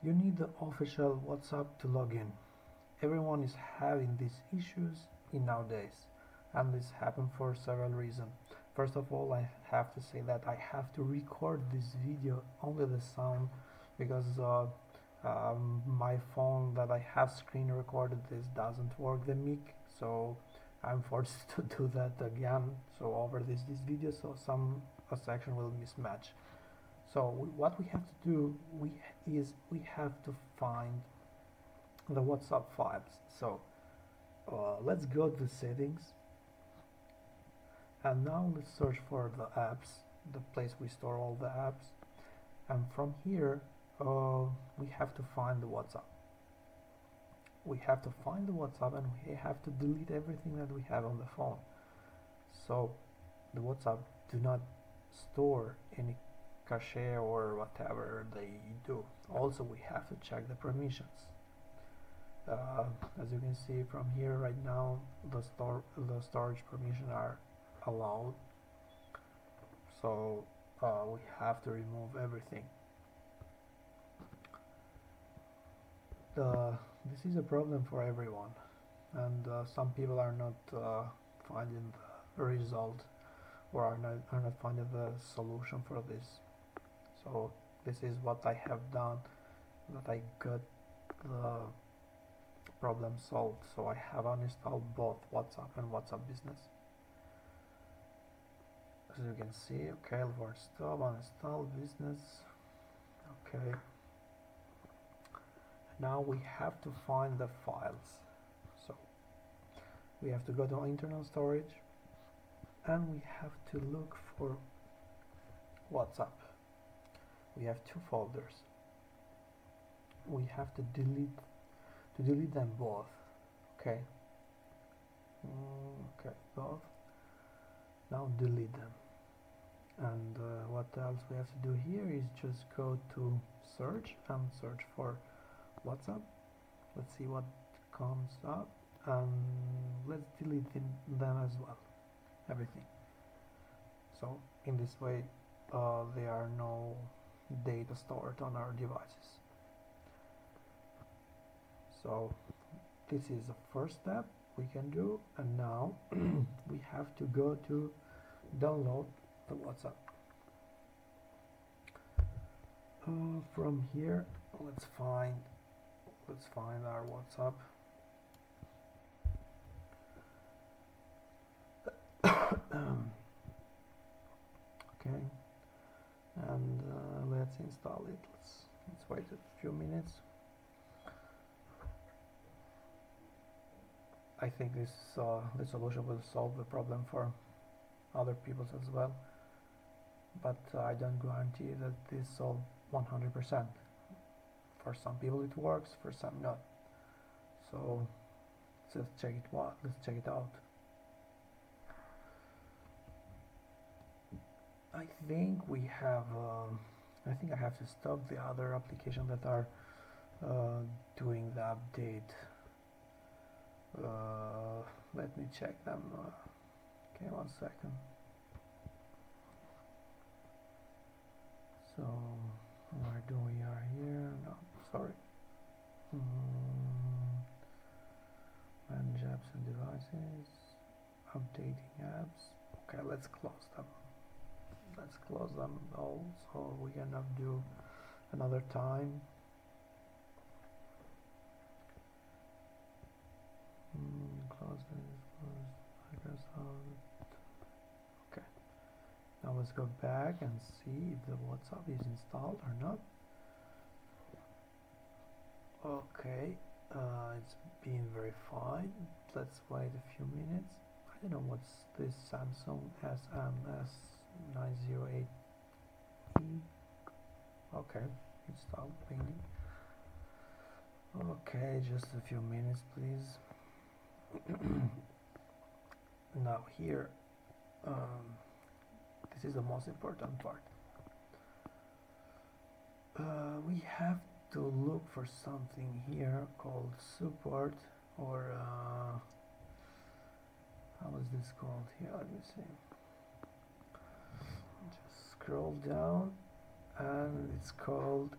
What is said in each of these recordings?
You need the official WhatsApp to log in. Everyone is having these issues in nowadays, and this happened for several reasons. First of all, I have to say that I have to record this video only the sound because my phone that I have screen recorded this doesn't work the mic, so I'm forced to do that again. So over this video, so some a section will mismatch. So what we have to do we have to find the WhatsApp files. So let's go to settings, and now let's search for the apps, the place we store all the apps, and from here we have to find the WhatsApp. We have to find the WhatsApp, and we have to delete everything that we have on the phone. So the WhatsApp do not store any cache or whatever they do. Also, we have to check the permissions. As you can see from here right now, the storage permission are allowed, so we have to remove everything. This is a problem for everyone, and some people are not finding the result, or are not finding the solution for this. So this is what I have done, that I got the problem solved. So I have uninstalled both WhatsApp and WhatsApp Business. As you can see, okay, word stop, uninstall Business. Okay, now we have to find the files. So we have to go to internal storage, and we have to look for WhatsApp. We have two folders. We have to delete them both. Okay. Okay, both. Now delete them. And what else we have to do here is just go to search and search for WhatsApp. Let's see what comes up, and let's delete them as well, everything. So in this way there are no data stored on our devices. So this is the first step we can do, and now we have to go to download the WhatsApp. From here, let's find our WhatsApp. Okay, and let's install it. Let's wait a few minutes. I think this solution will solve the problem for other people as well, but I don't guarantee that this solves 100%. For some people it works, for some not. So let's check it out. I think I have to stop the other applications that are doing the update. Let me check them. Okay, 1 second. So where do we are here? No, sorry. Manage apps and devices, updating apps. Okay, let's close them. Let's close them all, so we cannot do another time. Close this, close Microsoft. Okay, now let's go back and see if the WhatsApp is installed or not. Okay, it's being verified. Let's wait a few minutes. I don't know what's this Samsung SMS908E. Okay, installed, pending. Okay, just a few minutes, please. Now here, this is the most important part. We have to look for something here called support, or how is this called here? Let me see. Just scroll down, and it's called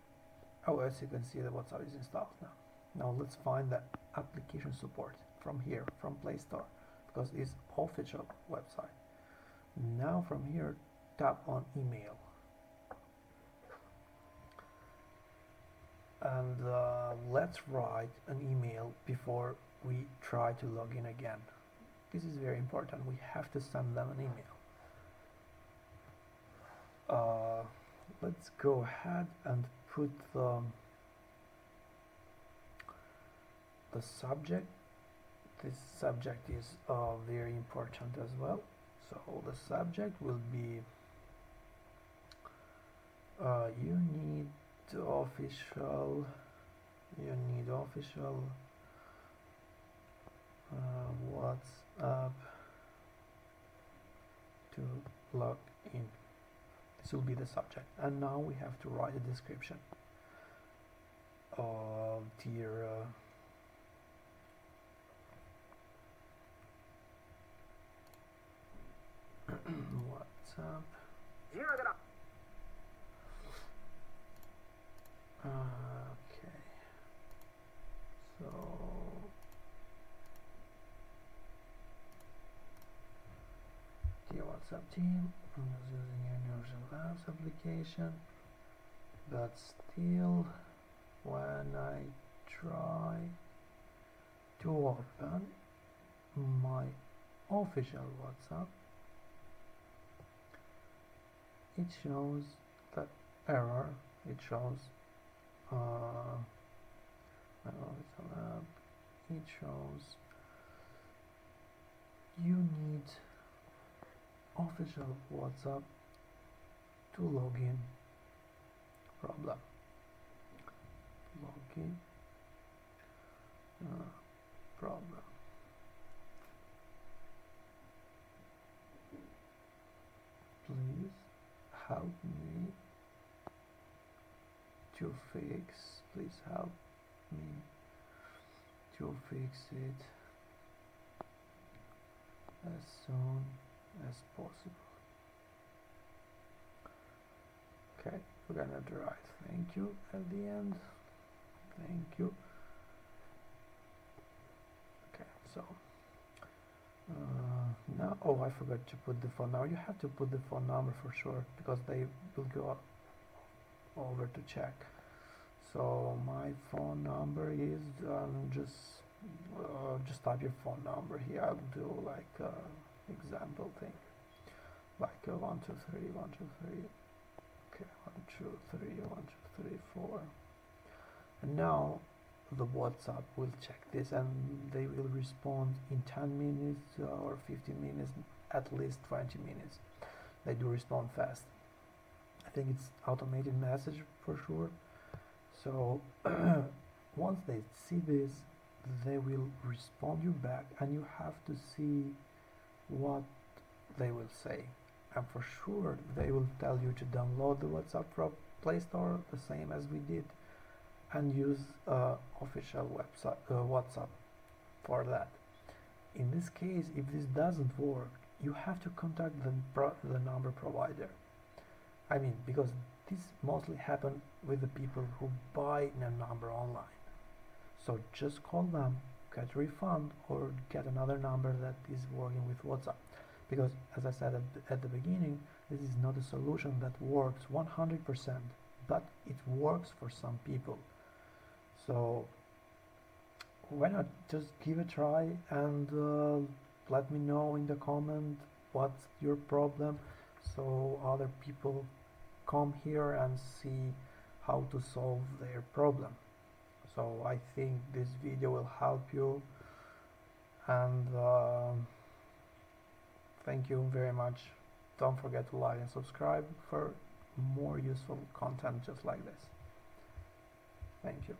Oh, as you can see, the WhatsApp is installed now. Now let's find the application support from here, from Play Store, because it's official website. Now from here, tap on email, and let's write an email before we try to log in again. This is very important. We have to send them an email. Let's go ahead and put the subject. This subject is very important as well. So the subject will be you need official WhatsApp to log in. This will be the subject, and now we have to write a description. Dear WhatsApp. Okay. So dear WhatsApp team, I'm just using Universal Apps application, but still when I try to open my official WhatsApp, it shows that error. It shows it shows you need official WhatsApp to log in. Problem. Login problem. Please help me to fix. Please help me to fix it as soon as possible. Okay, we're gonna write thank you at the end. Thank you. Okay, so now, oh, I forgot to put the phone number. You have to put the phone number for sure, because they will go over to check. So my phone number is just type your phone number here. I'll do like example thing, like 1 2 3 1 2 3. Okay, 1 2 3 1 2 3 4. And now the WhatsApp will check this, and they will respond in 10 minutes or 15 minutes, at least 20 minutes. They do respond fast. I think it's automated message for sure. So once they see this, they will respond you back, and you have to see what they will say. And for sure they will tell you to download the WhatsApp from Play Store, the same as we did, and use official website WhatsApp for that. In this case, if this doesn't work, you have to contact the number provider. I mean, because this mostly happen with the people who buy a number online. So just call them, get a refund, or get another number that is working with WhatsApp. Because as I said at the beginning, this is not a solution that works 100%, but it works for some people. So why not just give a try, and let me know in the comment what's your problem, so other people come here and see how to solve their problem. So I think this video will help you, and thank you very much. Don't forget to like and subscribe for more useful content just like this. Thank you.